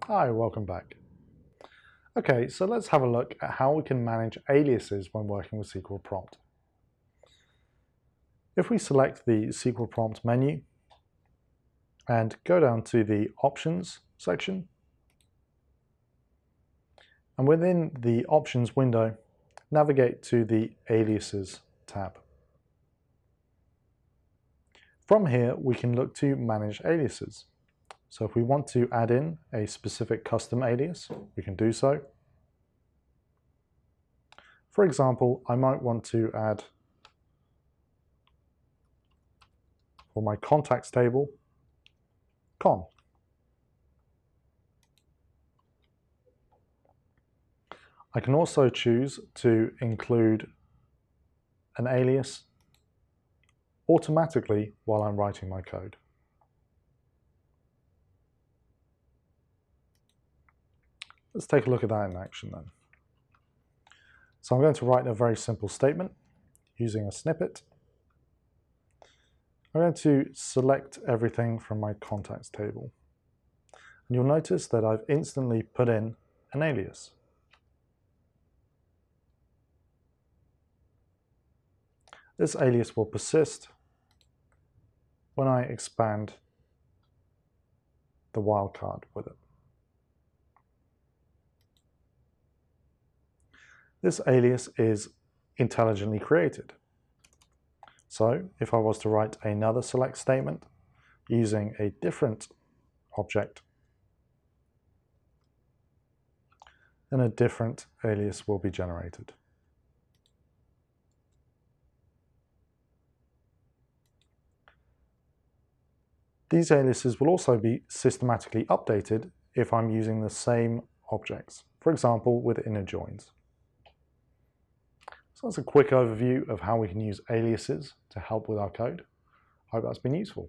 Hi, welcome back. Okay, so let's have a look at how we can manage aliases when working with SQL Prompt. If we select the SQL Prompt menu and go down to the Options section, and within the Options window, navigate to the Aliases tab. From here, we can look to manage aliases. So if we want to add in a specific custom alias, we can do so. For example, I might want to add, for my contacts table, con. I can also choose to include an alias automatically while I'm writing my code. Let's take a look at that in action then. So I'm going to write a very simple statement using a snippet. I'm going to select everything from my contacts table. And you'll notice that I've instantly put in an alias. This alias will persist when I expand the wildcard with it. This alias is intelligently created. So if I was to write another select statement using a different object, then a different alias will be generated. These aliases will also be systematically updated if I'm using the same objects, for example with inner joins. So that's a quick overview of how we can use aliases to help with our code. I hope that's been useful.